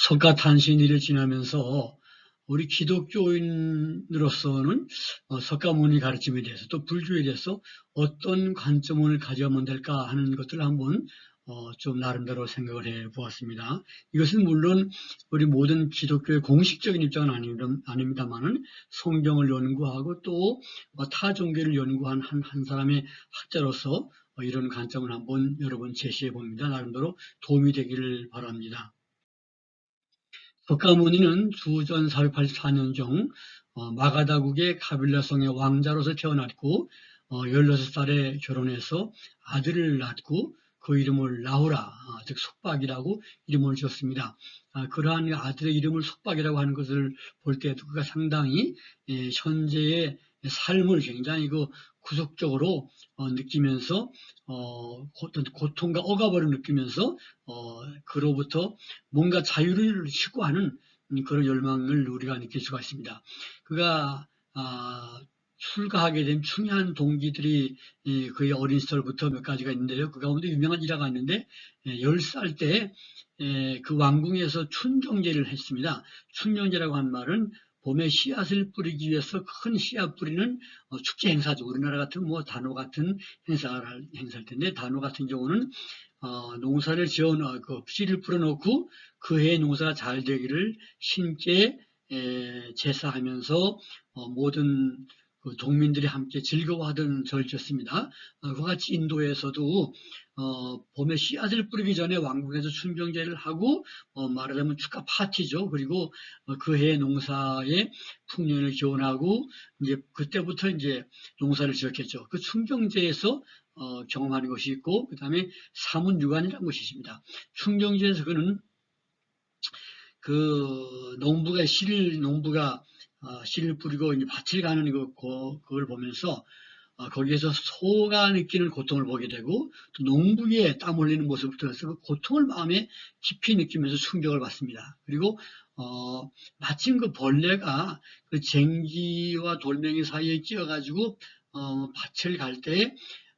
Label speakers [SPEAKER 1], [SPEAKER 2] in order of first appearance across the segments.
[SPEAKER 1] 석가탄신일을 지나면서 우리 기독교인으로서는 석가모니 가르침에 대해서 또 불교에 대해서 어떤 관점을 가져야만 될까 하는 것들을 한번 좀 나름대로 생각을 해 보았습니다. 이것은 물론 우리 모든 기독교의 공식적인 입장은 아닙니다만은 성경을 연구하고 또 타 종교를 연구한 한 사람의 학자로서 이런 관점을 한번 여러 번 제시해 봅니다. 나름대로 도움이 되기를 바랍니다. 석가모니는 주전 484년경 마가다국의 가빌라성의 왕자로서 태어났고 16살에 결혼해서 아들을 낳고 그 이름을 라후라, 즉 속박이라고 이름을 지었습니다. 그러한 아들의 이름을 속박이라고 하는 것을 볼 때도 그가 상당히 현재의 삶을 굉장히 구속적으로 느끼면서 어떤 고통과 억압을 느끼면서 그로부터 뭔가 자유를 추구하는 그런 열망을 우리가 느낄 수가 있습니다. 그가 출가하게 된 중요한 동기들이 그의 어린 시절부터 몇 가지가 있는데요. 그 가운데 유명한 일화가 있는데 10살 때 그 왕궁에서 춘정제를 했습니다. 춘정제라고 한 말은 봄에 씨앗을 뿌리기 위해서 큰 씨앗 뿌리는 축제 행사죠. 우리나라 같은 단오 같은 행사일 텐데, 단오 같은 경우는 농사를 씨를 뿌려놓고 그 해의 농사가 잘 되기를 신께 제사하면서 모든 그 동민들이 함께 즐거워하던 절기였습니다. 그와 같이 인도에서도 봄에 씨앗을 뿌리기 전에 왕궁에서 춘정제를 하고 말하자면 축하 파티죠. 그리고 그 해의 농사의 풍년을 기원하고 이제 그때부터 이제 농사를 지었겠죠. 그 춘정제에서 경험하는 것이 있고, 그 다음에 사문유관이라는 것이 있습니다. 춘정제에서 그는 그 농부가 씨를 뿌리고 이제 밭을 가는 그걸 보면서 거기에서 소가 느끼는 고통을 보게 되고, 또 농부의 땀 흘리는 모습을 통해서 그 고통을 마음에 깊이 느끼면서 충격을 받습니다. 그리고 마침 그 벌레가 그 쟁기와 돌멩이 사이에 끼어가지고 밭을 갈 때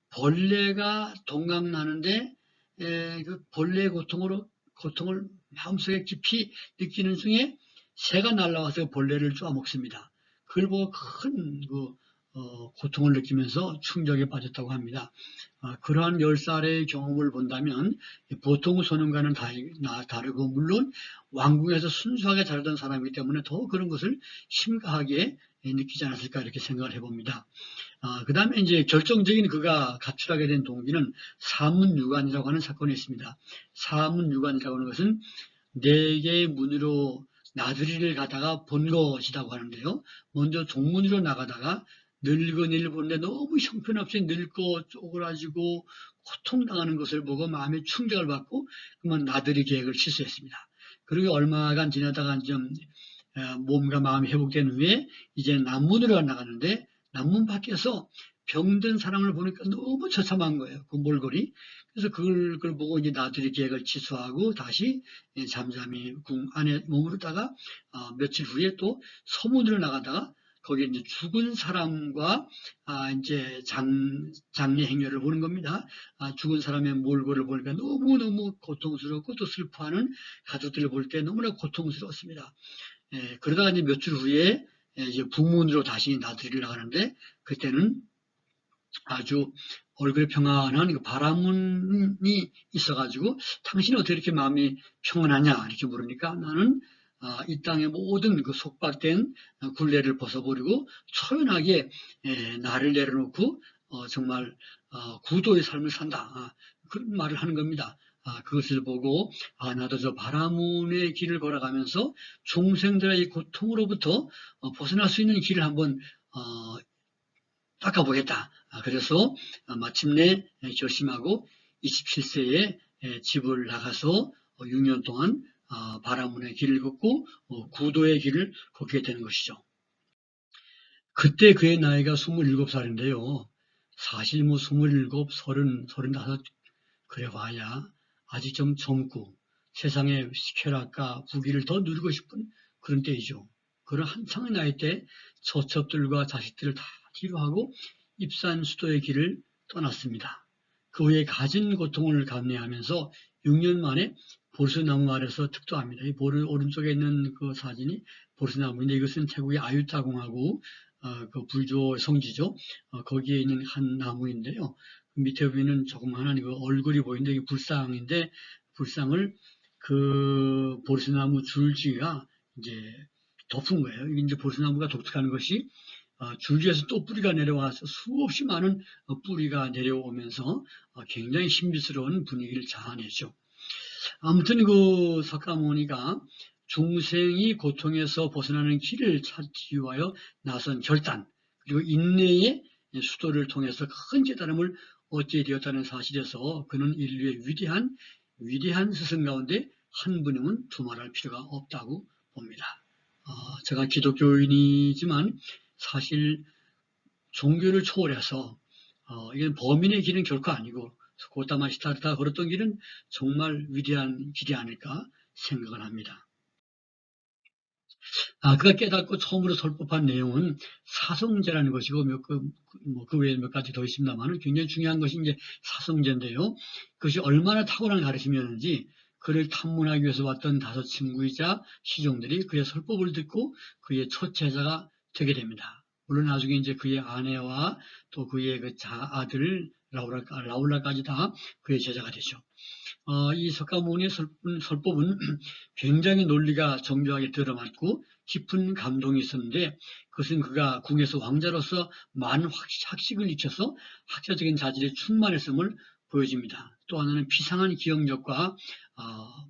[SPEAKER 1] 벌레가 동강나는데 그 벌레의 고통을 마음속에 깊이 느끼는 중에 새가 날아와서 벌레를 쪼아먹습니다. 그걸 보고 큰 고통을 느끼면서 충격에 빠졌다고 합니다. 그러한 10살의 경험을 본다면 보통 소년과는 다르고, 물론 왕궁에서 순수하게 자라던 사람이기 때문에 더 그런 것을 심각하게 느끼지 않았을까 이렇게 생각을 해봅니다. 그 다음에 이제 결정적인 그가 가출하게 된 동기는 사문유관이라고 하는 사건이 있습니다. 사문유관이라고 하는 것은 4개의 문으로 나들이를 가다가 본 것이라고 하는데요. 먼저 동문으로 나가다가 늙은이를 보는데 너무 형편없이 늙고 쪼그라지고 고통당하는 것을 보고 마음에 충격을 받고 그만 나들이 계획을 취소했습니다. 그리고 얼마간 지나다가 좀 몸과 마음이 회복된 후에 이제 남문으로 나가는데, 남문 밖에서 병든 사람을 보니까 너무 처참한 거예요. 그 몰골이. 그래서 그걸 보고 이제 나들이 계획을 취소하고 다시 잠잠히 궁 안에 머무르다가 며칠 후에 또 서문으로 나가다가 거기에 이제 죽은 사람과 이제 장례 행렬을 보는 겁니다. 죽은 사람의 몰골을 보니까 너무너무 고통스럽고 또 슬퍼하는 가족들을 볼 때 너무나 고통스러웠습니다. 그러다가 이제 며칠 후에 이제 북문으로 다시 나들이를 나가는데, 그때는 아주 얼굴에 평안한 바라문이 있어가지고 당신은 어떻게 이렇게 마음이 평안하냐 이렇게 물으니까, 나는 이 땅의 모든 그 속박된 굴레를 벗어버리고 초연하게 나를 내려놓고 정말 구도의 삶을 산다, 그런 말을 하는 겁니다. 그것을 보고 나도 저 바라문의 길을 걸어가면서 중생들의 이 고통으로부터 벗어날 수 있는 길을 한번 닦아보겠다. 그래서 마침내 결심하고 27세에 집을 나가서 6년 동안 바라문의 길을 걷고 구도의 길을 걷게 되는 것이죠. 그때 그의 나이가 27살인데요. 사실 27, 30, 35 그래 봐야 아직 좀 젊고 세상의 쾌락과 부귀를 더 누리고 싶은 그런 때이죠. 그런 한창의 나이 때 처첩들과 자식들을 다 뒤로하고 입산 수도의 길을 떠났습니다. 그 후에 가진 고통을 감내하면서 6년 만에 보르스나무 아래서 특조합니다. 이 오른쪽에 있는 그 사진이 보르스나무인데 이것은 태국의 아유타 공화국 그 불교 성지죠. 거기에 있는 한 나무인데요. 밑에 보이는 조그마한 그 얼굴이 보이는데 이게 불상인데 불상을 그 보르스나무 줄기가 이제 덮은 거예요. 이게 이제 보르스나무가 독특한 것이 줄기에서 또 뿌리가 내려와서 수없이 많은 뿌리가 내려오면서 굉장히 신비스러운 분위기를 자아내죠. 아무튼 그 석가모니가 중생이 고통에서 벗어나는 길을 찾기 위하여 나선 결단 그리고 인내의 수도를 통해서 큰 깨달음을 얻게 되었다는 사실에서 그는 인류의 위대한 스승 가운데 한 분임은 두말할 필요가 없다고 봅니다. 제가 기독교인이지만 사실 종교를 초월해서 이건 범인의 길은 결코 아니고 고타마 시타르타 걸었던 길은 정말 위대한 길이 아닐까 생각을 합니다. 그가 깨닫고 처음으로 설법한 내용은 사성제라는 것이고 그 외에 몇 가지 더 있습니다만 굉장히 중요한 것이 이제 사성제인데요. 그것이 얼마나 탁월한 가르침이었는지 그를 탐문하기 위해서 왔던 5 친구이자 시종들이 그의 설법을 듣고 그의 첫 제자가 되게 됩니다. 물론 나중에 이제 그의 아내와 또 그의 그 아들 라울라까지 다 그의 제자가 되죠. 이 석가모니의 설법은 굉장히 논리가 정교하게 들어맞고 깊은 감동이 있었는데 그것은 그가 궁에서 왕자로서 많은 학식을 익혀서 학자적인 자질이 충만했음을 보여줍니다. 또 하나는 비상한 기억력과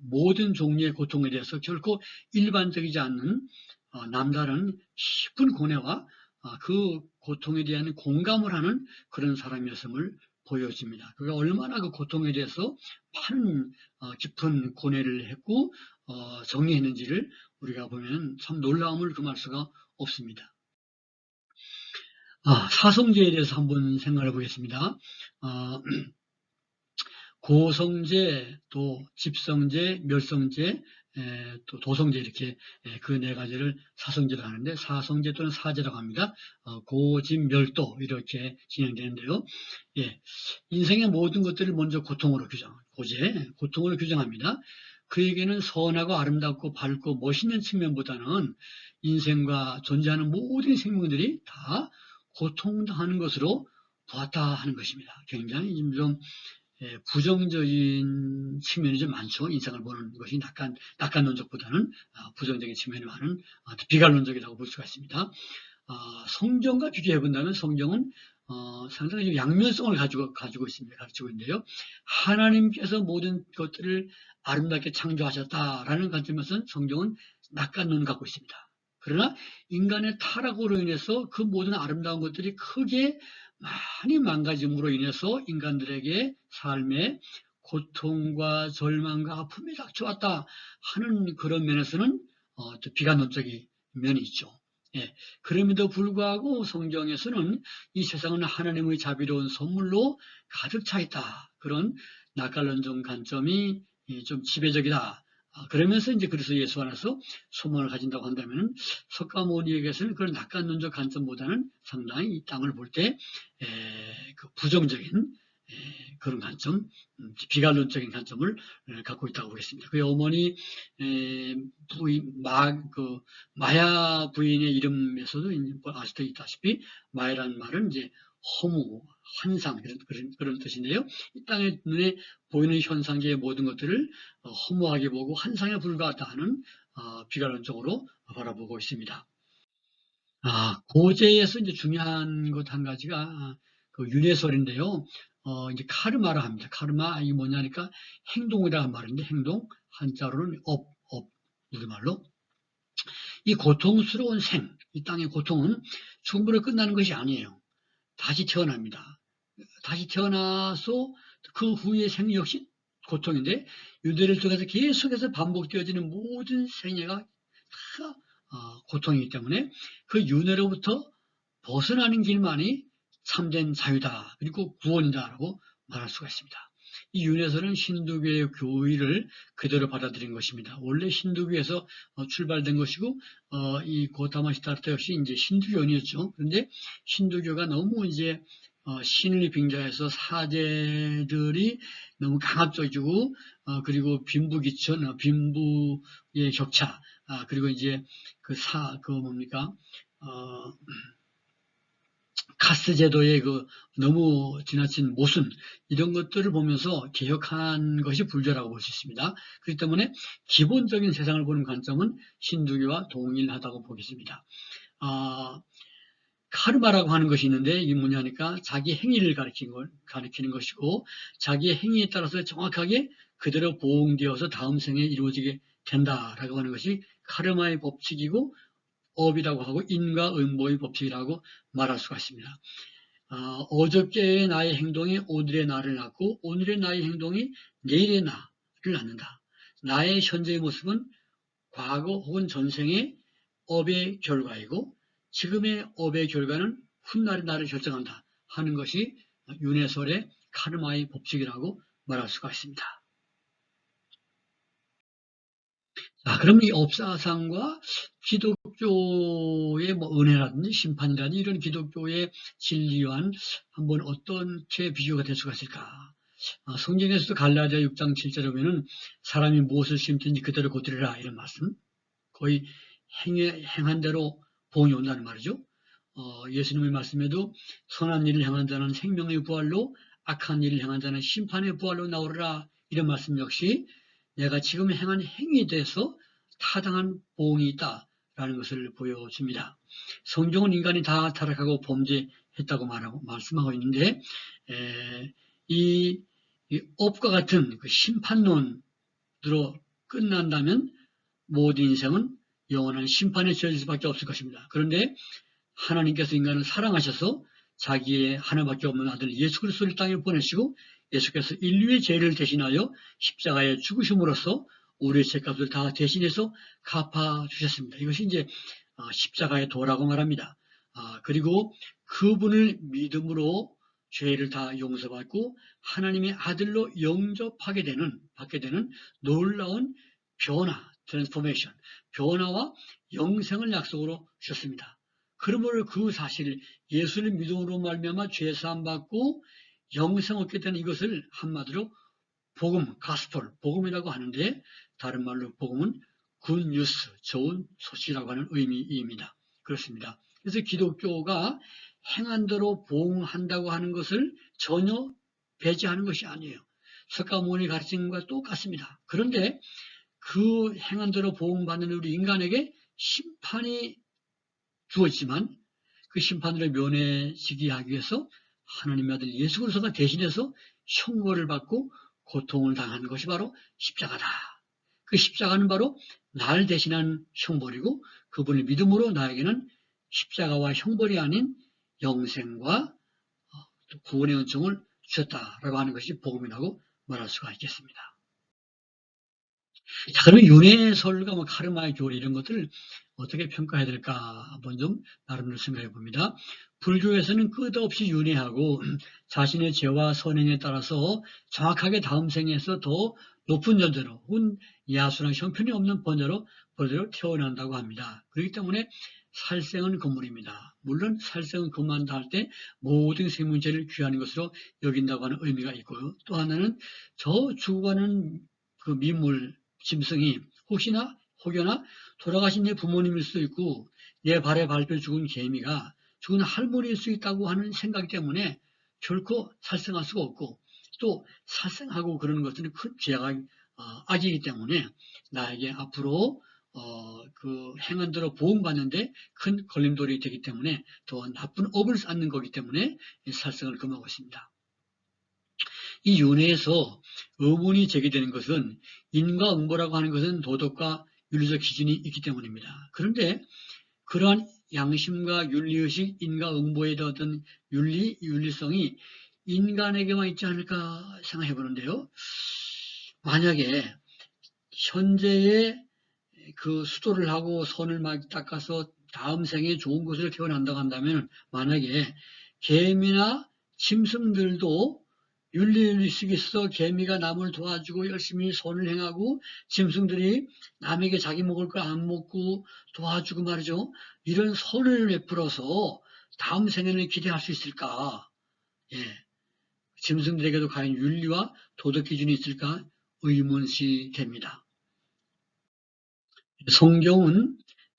[SPEAKER 1] 모든 종류의 고통에 대해서 결코 일반적이지 않는 남다른 깊은 고뇌와 그 고통에 대한 공감을 하는 그런 사람이었음을 보여집니다. 그가 얼마나 그 고통에 대해서 많은 깊은 고뇌를 했고 정리했는지를 우리가 보면 참 놀라움을 금할 수가 없습니다. 사성제에 대해서 한번 생각해 보겠습니다. 고성제, 또 집성제, 멸성제, 또 도성제 이렇게 그 4가지를 사성제라고 하는데 사성제 또는 사제라고 합니다. 고집멸도 이렇게 진행되는데요. 인생의 모든 것들을 먼저 고통으로 고통으로 규정합니다. 그에게는 선하고 아름답고 밝고 멋있는 측면보다는 인생과 존재하는 모든 생명들이 다 고통당하는 것으로 보았다 하는 것입니다. 굉장히 좀 부정적인 측면이 좀 많죠. 인생을 보는 것이 낙관론적보다는 부정적인 측면이 많은 비관론적이라고 볼 수가 있습니다. 성경과 비교해 본다면 성경은 상당히 좀 양면성을 가지고 있습니다. 가르치고 있는데요. 하나님께서 모든 것들을 아름답게 창조하셨다라는 관점에서는 성경은 낙관론을 갖고 있습니다. 그러나 인간의 타락으로 인해서 그 모든 아름다운 것들이 크게 많이 망가짐으로 인해서 인간들에게 삶에 고통과 절망과 아픔이 닥쳐왔다 하는 그런 면에서는 또 비관론적인 면이 있죠. 그럼에도 불구하고 성경에서는 이 세상은 하나님의 자비로운 선물로 가득 차 있다. 그런 낙관론적 관점이 좀 지배적이다. 그러면서 이제 그래서 예수 안에서 소망을 가진다고 한다면 석가모니에게서는 그런 낙관론적 관점보다는 상당히 이 땅을 볼 때 그 부정적인 그런 관점, 비관론적인 관점을 갖고 있다고 보겠습니다. 그의 어머니 마야 부인의 이름에서도 아시다시피 마야라는 말은 이제 허무, 환상 그런 뜻인데요. 이 땅의 눈에 보이는 현상계의 모든 것들을 허무하게 보고 환상에 불과하다 하는 비관론적으로 바라보고 있습니다. 고제에서 이제 중요한 것 한 가지가 그 윤회설인데요. 이제 카르마라 합니다. 카르마 이게 뭐냐니까 행동이라는 말인데 행동 한자로는 우리말로 이 고통스러운 이 땅의 고통은 죽음으로 끝나는 것이 아니에요. 다시 태어납니다. 다시 태어나서 그 후의 생 역시 고통인데 유대를 통해서 계속해서 반복되어지는 모든 생애가 다 고통이기 때문에 그 윤회로부터 벗어나는 길만이 참된 자유다. 그리고 구원이다라고 말할 수가 있습니다. 이 윤회설은 힌두교의 교의를 그대로 받아들인 것입니다. 원래 힌두교에서 출발된 것이고 이 고타마 시타르타 역시 이제 힌두교인이었죠. 그런데 힌두교가 너무 이제 신을 빙자해서 사제들이 너무 강압적이고 그리고 빈부귀천, 빈부의 격차, 그리고 이제 뭡니까 카스트 제도의 너무 지나친 모순 이런 것들을 보면서 개혁한 것이 불교라고 볼 수 있습니다. 그렇기 때문에 기본적인 세상을 보는 관점은 힌두교와 동일하다고 보겠습니다. 카르마라고 하는 것이 있는데 이게 뭐냐니까 자기 행위를 가리키는 것이고 자기의 행위에 따라서 정확하게 그대로 보응되어서 다음 생에 이루어지게 된다라고 하는 것이 카르마의 법칙이고 업이라고 하고 인과응보의 법칙이라고 말할 수가 있습니다. 어저께의 나의 행동이 오늘의 나를 낳고 오늘의 나의 행동이 내일의 나를 낳는다. 나의 현재의 모습은 과거 혹은 전생의 업의 결과이고 지금의 업의 결과는 훗날의 나를 결정한다 하는 것이 윤회설의 카르마의 법칙이라고 말할 수가 있습니다. 그럼 이 업사상과 기독교의 은혜라든지 심판이라든지 이런 기독교의 진리와는 한번 어떻게 비교가 될 수가 있을까? 성경에서도 갈라디아 6장 7절에 보면은 사람이 무엇을 심든지 그대로 거두리라 이런 말씀. 거의 행한 대로 복이 온다는 말이죠. 예수님의 말씀에도 선한 일을 행한 자는 생명의 부활로 악한 일을 행한 자는 심판의 부활로 나오리라 이런 말씀 역시 내가 지금 행한 행위에 대해서 타당한 보응이 있다라는 것을 보여줍니다. 성경은 인간이 다 타락하고 범죄했다고 말씀하고 있는데 이 업과 같은 그 심판론으로 끝난다면 모든 인생은 영원한 심판에 처해질 수밖에 없을 것입니다. 그런데 하나님께서 인간을 사랑하셔서 자기의 하나밖에 없는 아들 예수 그리스도를 땅에 보내시고 예수께서 인류의 죄를 대신하여 십자가에 죽으심으로써 우리의 죄값을 다 대신해서 갚아주셨습니다. 이것이 이제 십자가의 도라고 말합니다. 그리고 그분을 믿음으로 죄를 다 용서받고 하나님의 아들로 영접하게 받게 되는 놀라운 변화, 트랜스포메이션, 변화와 영생을 약속으로 주셨습니다. 그러므로 그 사실, 예수를 믿음으로 말미암아 죄 사함 받고 영생 얻게 되는 이것을 한마디로 복음, 가스펠, 복음이라고 하는데 다른 말로 복음은 굿뉴스, 좋은 소식이라고 하는 의미입니다. 그렇습니다. 그래서 기독교가 행한 대로 보응한다고 하는 것을 전혀 배제하는 것이 아니에요. 석가모니 가르친 것과 똑같습니다. 그런데 그 행한 대로 보응받는 우리 인간에게 심판이 주어지만 그 심판으로 면해지게 하기 위해서 하나님의 아들 예수 그리스도가 대신해서 형벌을 받고 고통을 당하는 것이 바로 십자가다. 그 십자가는 바로 날 대신한 형벌이고 그분의 믿음으로 나에게는 십자가와 형벌이 아닌 영생과 구원의 은총을 주셨다라고 하는 것이 복음이라고 말할 수가 있겠습니다. 자, 그러면 윤회설과 카르마의 교리 이런 것들을 어떻게 평가해야 될까 한번 좀 나름대로 생각해 봅니다. 불교에서는 끝없이 윤회하고 자신의 죄와 선행에 따라서 정확하게 다음 생에서 더 높은 존재로 혹은 야수나 형편이 없는 번제로 태어난다고 합니다. 그렇기 때문에 살생은 금물입니다. 물론 살생은 금한다 할 때 모든 생명체를 귀한 것으로 여긴다고 하는 의미가 있고요. 또 하나는 저 죽어가는 그 민물, 짐승이 혹여나 돌아가신 내 부모님일 수도 있고 내 발에 밟혀 죽은 개미가 죽은 할머니일 수 있다고 하는 생각 때문에 결코 살생할 수가 없고 또 살생하고 그러는 것은 큰 죄가 악이기 때문에 나에게 앞으로 그 행한 대로 보응받는데 큰 걸림돌이 되기 때문에 더 나쁜 업을 쌓는 거기 때문에 살생을 금하고 있습니다. 이 윤회에서 의문이 제기되는 것은 인과응보라고 하는 것은 도덕과 윤리적 기준이 있기 때문입니다. 그런데 그러한 양심과 윤리의식, 인과응보에 대한 어떤 윤리성이 인간에게만 있지 않을까 생각해 보는데요. 만약에 현재의 그 수도를 하고 손을 막 닦아서 다음 생에 좋은 곳을 태어난다고 한다면 만약에 개미나 짐승들도 윤리의식이 있어 개미가 남을 도와주고 열심히 손을 행하고 짐승들이 남에게 자기 먹을 걸 안 먹고 도와주고 말이죠. 이런 선을 베풀어서 다음 생에는 기대할 수 있을까? 짐승들에게도 과연 윤리와 도덕 기준이 있을까 의문시 됩니다. 성경은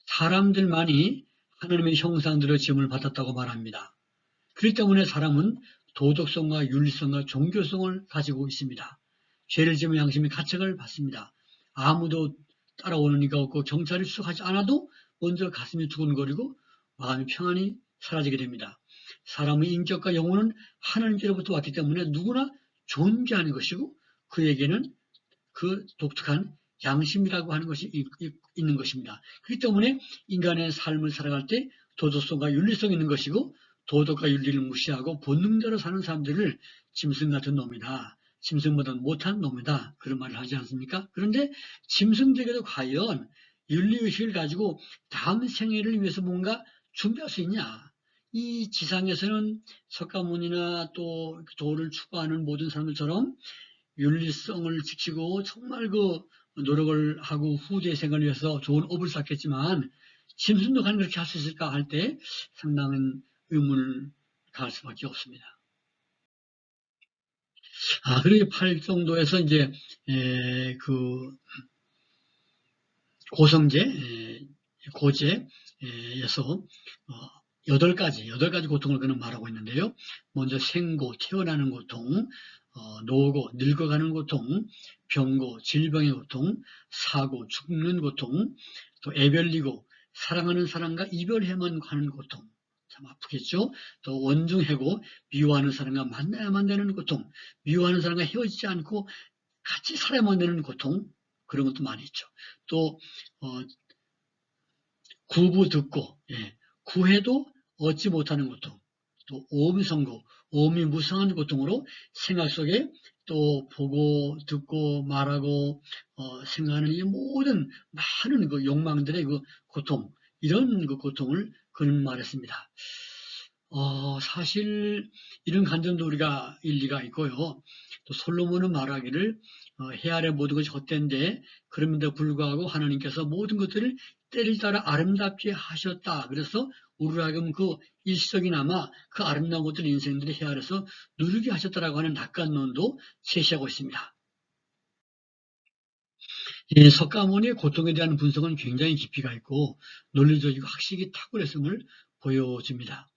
[SPEAKER 1] 사람들만이 하나님의 형상대로 지음을 받았다고 말합니다. 그렇기 때문에 사람은 도덕성과 윤리성과 종교성을 가지고 있습니다. 죄를 지으면 양심의 가책을 받습니다. 아무도 따라오는 이가 없고 경찰이 수색하지 않아도 먼저 가슴이 두근거리고 마음이 평안히 사라지게 됩니다. 사람의 인격과 영혼은 하나님께로부터 왔기 때문에 누구나 존귀하는 것이고 그에게는 그 독특한 양심이라고 하는 것이 있는 것입니다. 그렇기 때문에 인간의 삶을 살아갈 때 도덕성과 윤리성이 있는 것이고 도덕과 윤리를 무시하고 본능대로 사는 사람들을 짐승 같은 놈이다. 짐승보다 못한 놈이다. 그런 말을 하지 않습니까? 그런데 짐승들에게도 과연 윤리의식을 가지고 다음 생애를 위해서 뭔가 준비할 수 있냐? 이 지상에서는 석가모니나 또 도를 추구하는 모든 사람들처럼 윤리성을 지키고 정말 그 노력을 하고 후대 생활을 위해서 좋은 업을 쌓겠지만 짐승도 과연 그렇게 할 수 있을까 할 때 상당한 의문을 가할 수밖에 없습니다. 그리고 8정도에서 이제 그 고성제, 고제에서 8가지 고통을 그는 말하고 있는데요. 먼저 생고, 태어나는 고통, 노고, 늙어가는 고통, 병고, 질병의 고통, 사고, 죽는 고통, 또 애별리고, 사랑하는 사람과 이별해만 가는 고통, 참 아프겠죠. 또 원중해고, 미워하는 사람과 만나야만 되는 고통, 미워하는 사람과 헤어지지 않고 같이 살아야만 되는 고통, 그런 것도 많이 있죠. 또 구부 듣고 구해도 얻지 못하는 고통, 또 오음성고, 오음이 무성한 고통으로 생각 속에 또 보고 듣고 말하고 생각하는 이 모든 많은 그 욕망들의 그 고통, 이런 그 고통을 그는 말했습니다. 사실 이런 간증도 우리가 일리가 있고요. 또 솔로몬은 말하기를 해 아래 모든 것이 헛된데 그럼에도 불구하고 하나님께서 모든 것들을 때를 따라 아름답게 하셨다. 그래서 우리로 하여금 그 일시적이나마 그 아름다운 것들 인생들이 해 아래서 누리게 하셨다라고 하는 낙관론도 제시하고 있습니다. 이 석가모니의 고통에 대한 분석은 굉장히 깊이가 있고 논리적이고 학식이 탁월했음을 보여줍니다.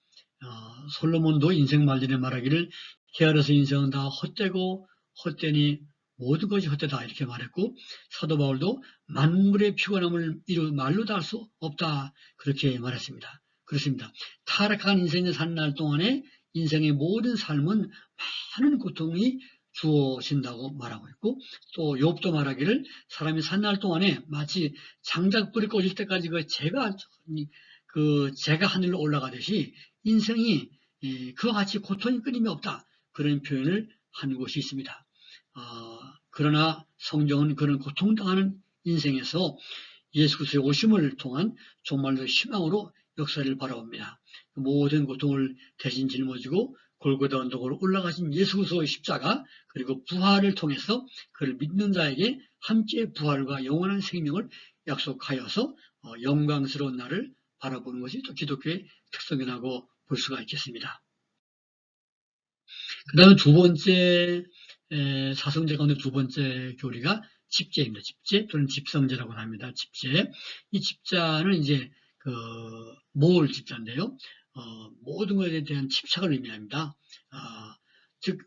[SPEAKER 1] 솔로몬도 인생 말년에 말하기를 해 아래서 인생은 다 헛되고 헛되니 모든 것이 헛되다 이렇게 말했고 사도 바울도 만물의 피곤함을 이루 말로 다 할 수 없다 그렇게 말했습니다. 그렇습니다. 타락한 인생을 사는 날 동안에 인생의 모든 삶은 많은 고통이 주어진다고 말하고 있고 또 욥도 말하기를 사람이 산 날 동안에 마치 장작불이 꺼질 때까지 그 재가 하늘로 올라가듯이 인생이 그와 같이 고통이 끊임이 없다 그런 표현을 한 곳이 있습니다. 그러나 성경은 그런 고통당하는 인생에서 예수 그리스도의 오심을 통한 정말로 희망으로 역사를 바라봅니다. 모든 고통을 대신 짊어지고 골고다 언덕으로 올라가신 예수 그리스도의 십자가 그리고 부활을 통해서 그를 믿는 자에게 함께 부활과 영원한 생명을 약속하여서 영광스러운 날을 바라보는 것이 또 기독교의 특성이라고 볼 수가 있겠습니다. 그 다음에 두 번째 사성제 가운데 두 번째 교리가 집제입니다. 집제 또는 집성제라고 합니다. 집제. 이 집자는 이제 모을 집자인데요. 모든 것에 대한 집착을 의미합니다. 즉,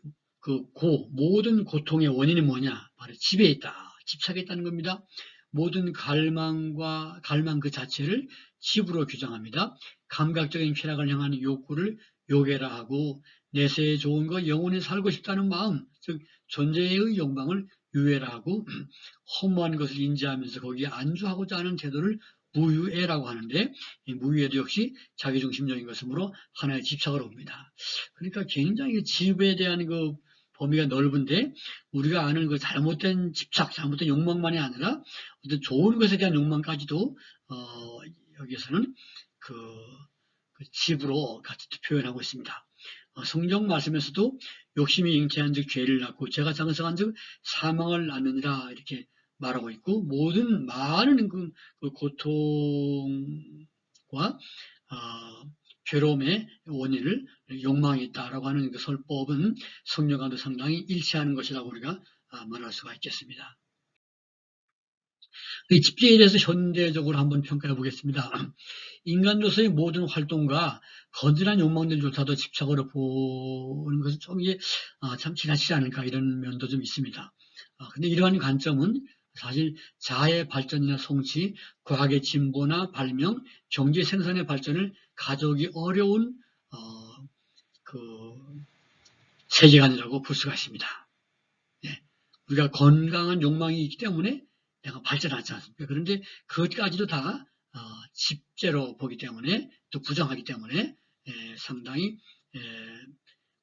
[SPEAKER 1] 모든 고통의 원인이 뭐냐? 바로 집에 있다. 집착에 있다는 겁니다. 모든 갈망 그 자체를 집으로 규정합니다. 감각적인 쾌락을 향한 욕구를 욕해라 하고 내세에 좋은 거 영원히 살고 싶다는 마음, 즉 존재의 욕망을 유해라 하고 허무한 것을 인지하면서 거기에 안주하고자 하는 태도를 무유애라고 하는데 이 무유애도 역시 자기중심적인 것이므로 하나의 집착을 옵니다. 그러니까 굉장히 집에 대한 그 범위가 넓은데 우리가 아는 그 잘못된 집착, 잘못된 욕망만이 아니라 어떤 좋은 것에 대한 욕망까지도 여기에서는 그 집으로 같이 표현하고 있습니다. 성경 말씀에서도 욕심이 잉태한 즉 죄를 낳고 죄가 장성한 즉 사망을 낳느니라 이렇게 말하고 있고 많은 그 고통과 괴로움의 원인을 욕망이 있다라고 하는 그 설법은 성경과도 상당히 일치하는 것이라고 우리가 말할 수가 있겠습니다. 이 집제에 대해서 현대적으로 한번 평가해 보겠습니다. 인간으로서의 모든 활동과 건전한 욕망들조차도 집착으로 보는 것은 좀 이게 참 지나치지 않을까 이런 면도 좀 있습니다. 근데 이러한 관점은 사실 자아의 발전이나 성취, 과학의 진보나 발명, 경제 생산의 발전을 가져오기 어려운 그 세계관이라고 볼 수가 있습니다. 예. 우리가 건강한 욕망이 있기 때문에 내가 발전하지 않습니까? 그런데 그것까지도 다 집제로 보기 때문에 또 부정하기 때문에 상당히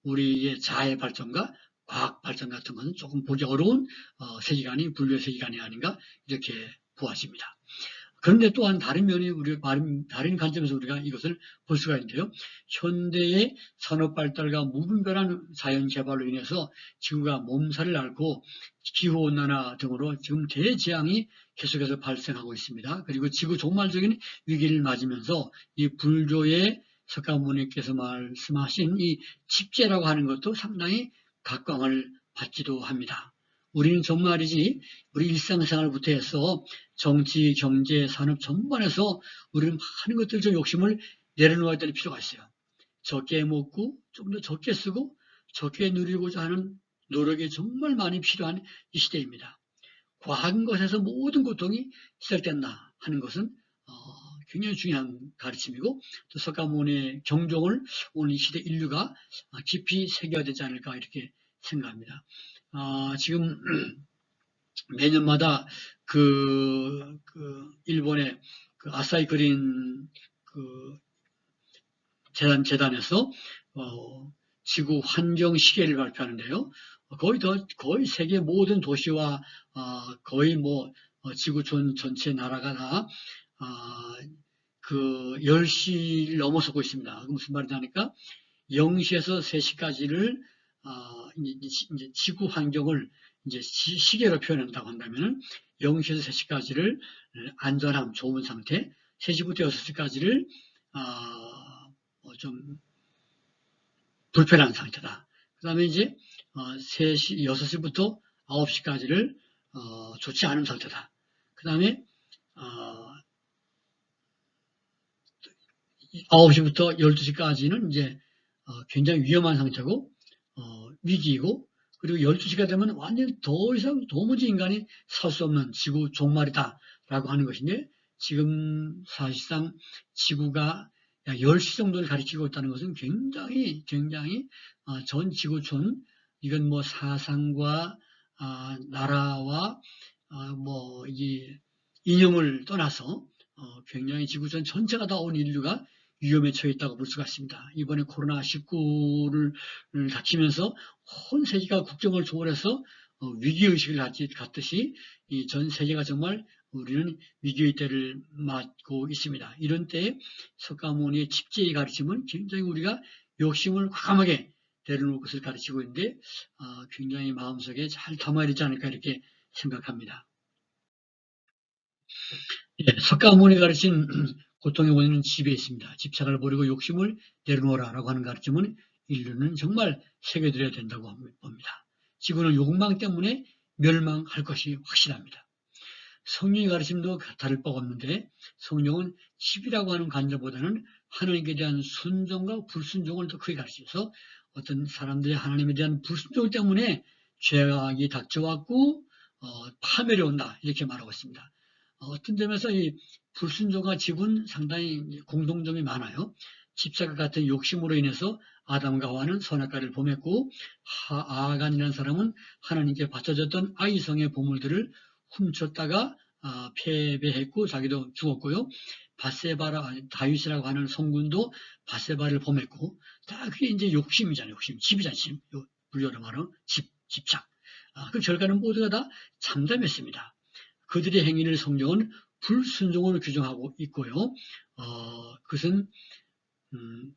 [SPEAKER 1] 우리의 자아의 발전과 과학 발전 같은 것은 조금 보기 어려운 세계관이 분류의 세계관이 아닌가 이렇게 보아집니다. 그런데 또한 다른 면이 다른 관점에서 우리가 이것을 볼 수가 있는데요. 현대의 산업 발달과 무분별한 자연 개발로 인해서 지구가 몸살을 앓고 기후 온난화 등으로 지금 대재앙이 계속해서 발생하고 있습니다. 그리고 지구 종말적인 위기를 맞으면서 이 불교의 석가모니께서 말씀하신 이 집제라고 하는 것도 상당히 각광을 받기도 합니다. 우리는 정말이지 우리 일상생활부터 해서 정치, 경제, 산업 전반에서 우리는 많은 것들 좀 욕심을 내려놓아야 될 필요가 있어요. 적게 먹고 좀 더 적게 쓰고 적게 누리고자 하는 노력이 정말 많이 필요한 이 시대입니다. 과한 것에서 모든 고통이 시작된다 하는 것은 굉장히 중요한 가르침이고 또 석가모니의 경종을 오늘 이 시대 인류가 깊이 새겨야 되지 않을까 이렇게 생각합니다. 지금 매년마다 일본의 아사히 그린 재단에서 지구 환경 시계를 발표하는데요. 거의 세계 모든 도시와 거의 지구촌 전체 나라가 다 10시를 넘어서고 있습니다. 무슨 말이냐니까 0시에서 3시까지를 이제 지구 환경을 이제 시계로 표현한다고 한다면은 0시에서 3시까지를 안전함, 좋은 상태, 3시부터 6시까지를 좀 불편한 상태다. 그 다음에 이제 6시부터 9시까지를 좋지 않은 상태다. 그 다음에 9시부터 12시까지는 이제 굉장히 위험한 상태고 위기이고 그리고 12시가 되면 완전히 더 이상 도무지 인간이 살 수 없는 지구 종말이다라고 하는 것인데 지금 사실상 지구가 약 10시 정도를 가리키고 있다는 것은 굉장히 전 지구촌 이건 사상과 나라와 이 이념을 떠나서 굉장히 지구촌 전체가 다 온 인류가 위험에 처해 있다고 볼 수가 있습니다. 이번에 코로나19를 닥치면서 온 세계가 국경을 초월해서 위기의식을 갖듯이 이 전 세계가 정말 우리는 위기의 때를 맞고 있습니다. 이런 때에 석가모니의 집제의 가르침은 굉장히 우리가 욕심을 과감하게 내려놓을 것을 가르치고 있는데 굉장히 마음속에 잘 담아야 되지 않을까 이렇게 생각합니다. 석가모니가 가르친 고통의 원인은 집에 있습니다. 집착을 버리고 욕심을 내려놓으라라고 하는 가르침은 인류는 정말 새겨들여야 된다고 봅니다. 지구는 욕망 때문에 멸망할 것이 확실합니다. 성령의 가르침도 다를 바가 없는데 성령은 집이라고 하는 관점보다는 하나님께 대한 순종과 불순종을 더 크게 가르치면서 어떤 사람들이 하나님에 대한 불순종 때문에 죄악이 닥쳐왔고 파멸이 온다 이렇게 말하고 있습니다. 어떤 점에서 이 불순종과 집은 상당히 공통점이 많아요. 집착과 같은 욕심으로 인해서 아담과 하와는 선악과를 범했고 아간이라는 사람은 하나님께 바쳐졌던 아이성의 보물들을 훔쳤다가 패배했고 자기도 죽었고요. 다윗이라고 하는 성군도 바세바를 범했고 다 그게 이제 욕심이잖아요. 집이잖아요. 불교로 말하는 집착. 그 결과는 모두가 다 참담했습니다. 그들의 행위를 성경은 불순종으로 규정하고 있고요. 그것은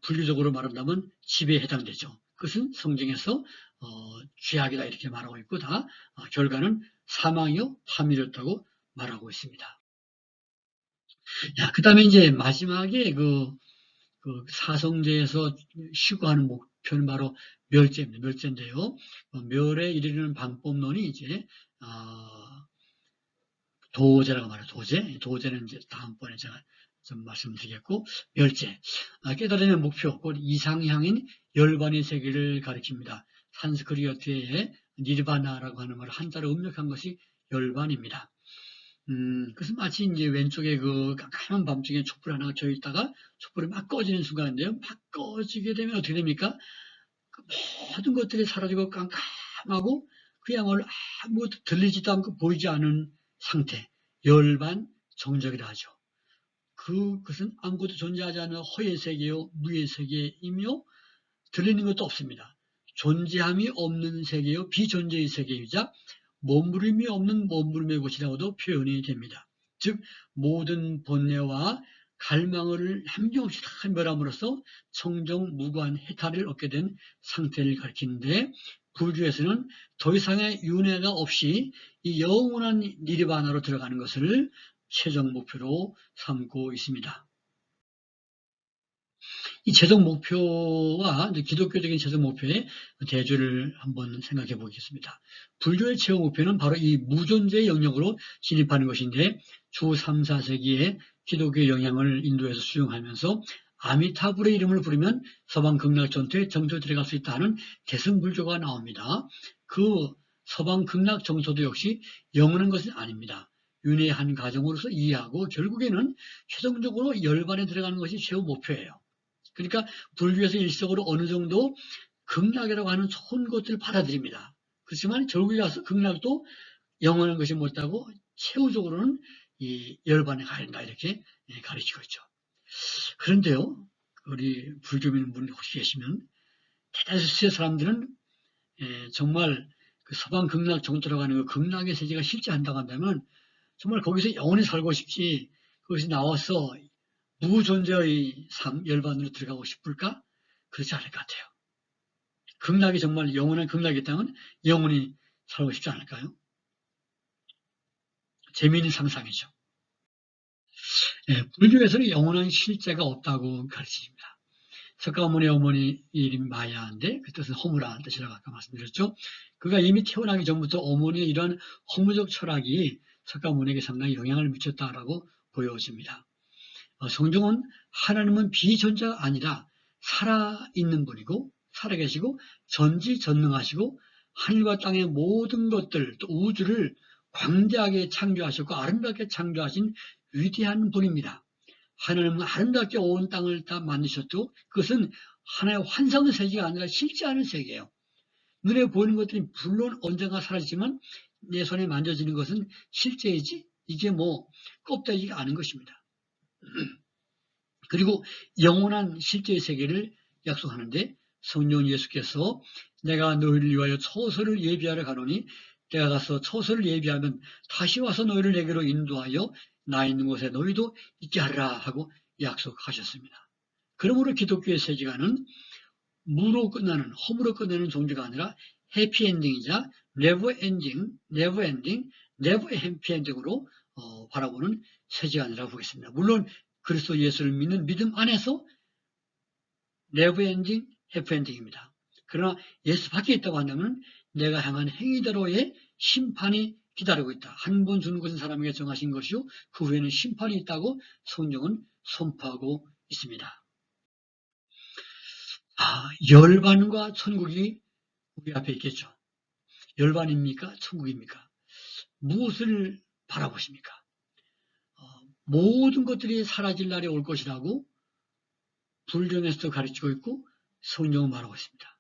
[SPEAKER 1] 분류적으로 말한다면 집에 해당되죠. 그것은 성경에서 죄악이다 이렇게 말하고 있고 다 결과는 사망이요 파멸이었다고 말하고 있습니다. 그 다음에 이제 마지막에 그 사성제에서 시구하는 목표는 바로 멸제입니다. 멸제인데요. 멸에 이르는 방법론이 이제 도제라고 말해요. 도제는 이제 다음번에 제가 좀 말씀드리겠고, 멸제. 깨달음의 목표, 곧 이상향인 열반의 세계를 가리킵니다. 산스크리트의 니르바나라고 하는 말을 한자로 음력한 것이 열반입니다. 그래서 마치 이제 왼쪽에 그 깜깜한 밤중에 촛불 하나가 켜 있다가 촛불이 막 꺼지는 순간인데요. 막 꺼지게 되면 어떻게 됩니까? 그 모든 것들이 사라지고 깜깜하고 그야말로 아무것도 들리지도 않고 보이지 않은 상태. 열반 정적이라 하죠. 그것은 아무것도 존재하지 않는 허의 세계요, 무의 세계이며 들리는 것도 없습니다. 존재함이 없는 세계요, 비존재의 세계이자 머무름이 없는 머무름의 곳이라고도 표현이 됩니다. 즉 모든 본래와 갈망을 함정없이 다 멸함으로써 청정무구한 해탈을 얻게 된 상태를 가리키는데, 불교에서는 더 이상의 윤회가 없이 이 영원한 니르바나로 들어가는 것을 최종 목표로 삼고 있습니다. 이 최종 목표와 기독교적인 최종 목표의 대조를 한번 생각해 보겠습니다. 불교의 최종 목표는 바로 이 무존재의 영역으로 진입하는 것인데, 주 3, 4세기에 기독교의 영향을 인도에서 수용하면서 아미타불의 이름을 부르면 서방 극락 전투에 정토에 들어갈 수 있다는 대승불교가 나옵니다. 그 서방 극락 정토도 역시 영원한 것은 아닙니다. 윤회의 한 과정으로서 이해하고 결국에는 최종적으로 열반에 들어가는 것이 최후 목표예요. 그러니까 불교에서 일시적으로 어느 정도 극락이라고 하는 좋은 것들을 받아들입니다. 그렇지만 결국에 가서 극락도 영원한 것이 못하고 최후적으로는 이 열반에 가야 된다, 이렇게 가르치고 있죠. 그런데요, 우리 불교민 분 혹시 계시면 대다수의 사람들은 정말 그 서방 극락 정토라고 하는 그 극락의 세계가 실제한다고 한다면 정말 거기서 영원히 살고 싶지, 거기서 나와서 무존재의 삶, 열반으로 들어가고 싶을까? 그렇지 않을 것 같아요. 극락이 정말 영원한 극락이 있다면 영원히 살고 싶지 않을까요? 재미있는 상상이죠. 불교에서는 영원한 실제가 없다고 가르칩니다. 석가모니 어머니 이름이 마야인데 그 뜻은 허무라는 뜻이라고 아까 말씀드렸죠. 그가 이미 태어나기 전부터 어머니의 이러한 허무적 철학이 석가모니에게 상당히 영향을 미쳤다라고 보여집니다. 성경은 하나님은 비존재가 아니라 살아있는 분이고 살아계시고 전지전능하시고 하늘과 땅의 모든 것들, 또 우주를 광대하게 창조하셨고 아름답게 창조하신 위대한 분입니다. 하나님은 아름답게 온 땅을 다 만드셨고 그것은 하나의 환상의 세계가 아니라 실제하는 세계예요. 눈에 보이는 것들이 물론 언젠가 사라지지만 내 손에 만져지는 것은 실제이지 이게 뭐 껍데기가 아닌 것입니다. 그리고 영원한 실제의 세계를 약속하는데 성령 예수께서 내가 너희를 위하여 처소를 예비하러 가노니 내가 가서 처소를 예비하면 다시 와서 너희를 내게로 인도하여 나 있는 곳에 너희도 있게 하리라 하고 약속하셨습니다. 그러므로 기독교의 세계관은 무로 끝나는, 허무로 끝나는 종교가 아니라 해피엔딩이자 네버엔딩, 네버 해피엔딩으로 바라보는 세계관이라고 보겠습니다. 물론 그리스도 예수를 믿는 믿음 안에서 네버엔딩, 해피엔딩입니다. 그러나 예수 밖에 있다고 한다면 내가 향한 행위대로의 심판이 기다리고 있다. 한 번 주는 것은 사람에게 정하신 것이요 그 후에는 심판이 있다고 성경은 선포하고 있습니다. 열반과 천국이 우리 앞에 있겠죠. 열반입니까? 천국입니까? 무엇을 바라보십니까? 모든 것들이 사라질 날이 올 것이라고 불경에서도 가르치고 있고 성경은 말하고 있습니다.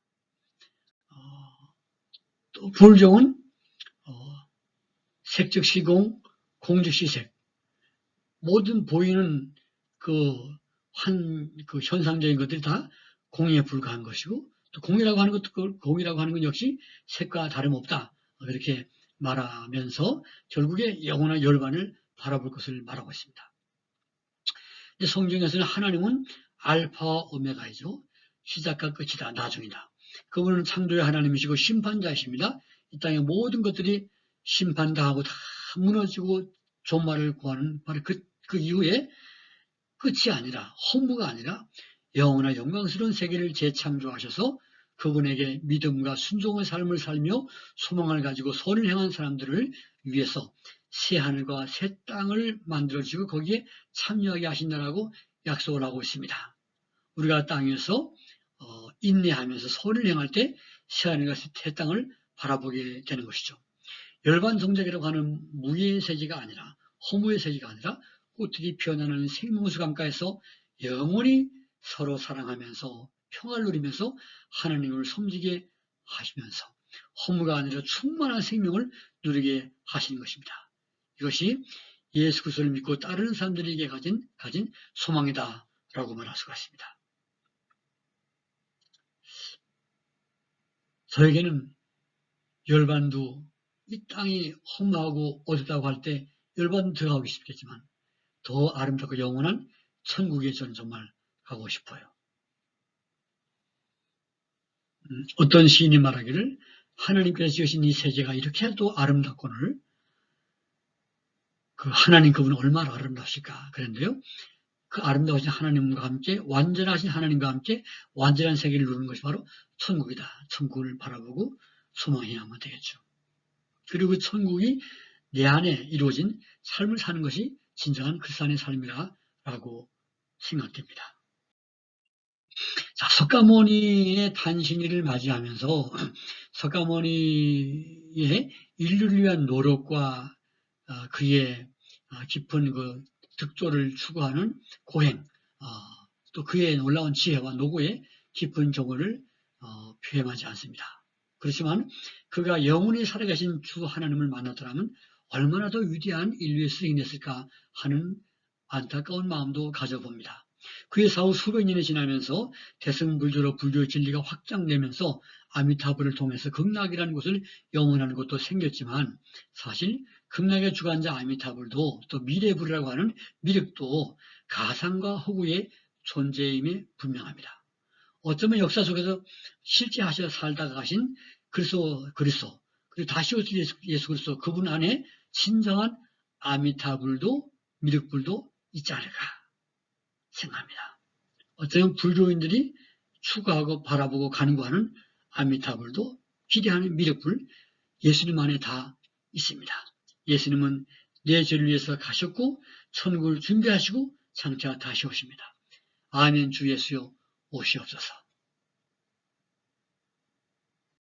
[SPEAKER 1] 또 불경은 색즉 시공, 공즉 시색, 모든 보이는 그 현상적인 것들이 다 공에 불과한 것이고 또 공이라고 하는 것도 공이라고 하는 건 역시 색과 다름없다 그렇게 말하면서 결국에 영원한 열반을 바라볼 것을 말하고 있습니다. 성경에서는 하나님은 알파와 오메가이죠. 시작과 끝이다. 나중이다. 그분은 창조의 하나님이시고 심판자이십니다. 이 땅의 모든 것들이 심판당하고 다 무너지고 종말을 구하는 바로 그 이후에 끝이 아니라 허무가 아니라 영원한 영광스러운 세계를 재창조하셔서 그분에게 믿음과 순종의 삶을 살며 소망을 가지고 선을 행한 사람들을 위해서 새 하늘과 새 땅을 만들어주고 거기에 참여하게 하신다라고 약속을 하고 있습니다. 우리가 땅에서 인내하면서 선을 행할 때 새 하늘과 새 땅을 바라보게 되는 것이죠. 열반 성적이라고 하는 무의 세계가 아니라 허무의 세계가 아니라 꽃들이 피어나는 생명수 강가에서 영원히 서로 사랑하면서 평화를 누리면서 하나님을 섬기게 하시면서 허무가 아니라 충만한 생명을 누리게 하시는 것입니다. 이것이 예수 그리스도를 믿고 따르는 사람들에게 가진 소망이다라고 말할 수가 있습니다. 저에게는 열반도 이 땅이 험하고 어둡다고 할 때 열반 들어가고 싶겠지만 더 아름답고 영원한 천국에 저는 정말 가고 싶어요. 어떤 시인이 말하기를 하나님께서 지으신 이 세계가 이렇게도 아름답거늘 그 하나님 그분은 얼마나 아름다우실까 그런데요. 그 아름다우신 하나님과 함께 완전하신 하나님과 함께 완전한 세계를 누리는 것이 바로 천국이다. 천국을 바라보고 소망해야만 되겠죠. 그리고 천국이 내 안에 이루어진 삶을 사는 것이 진정한 그리스도인의 삶이라고 생각됩니다. 자, 석가모니의 단신일을 맞이하면서 석가모니의 인류를 위한 노력과 그의 깊은 그 득조를 추구하는 고행, 또 그의 놀라운 지혜와 노고의 깊은 정오를 표현하지 않습니다. 그렇지만 그가 영원히 살아계신 주 하나님을 만났더라면 얼마나 더 위대한 인류의 수행이 됐을까 하는 안타까운 마음도 가져봅니다. 그의 사후 수백 년이 지나면서 대승불교로 불교의 진리가 확장되면서 아미타불을 통해서 극락이라는 곳을 영원하는 것도 생겼지만 사실 극락의 주관자 아미타불도 또 미래불이라고 하는 미륵도 가상과 허구의 존재임이 분명합니다. 어쩌면 역사 속에서 실제 하셔 살다가 가신 그리스도 그리고 다시 오실 예수 그리스도 그분 안에 진정한 아미타불도 미륵불도 있지 않을까 생각합니다. 어쩌면 불교인들이 추구하고 바라보고 간구하는 아미타불도 기대하는 미륵불 예수님 안에 다 있습니다. 예수님은 내 죄를 위해서 가셨고 천국을 준비하시고 장차 다시 오십니다. 아멘 주 예수여 오시옵소서.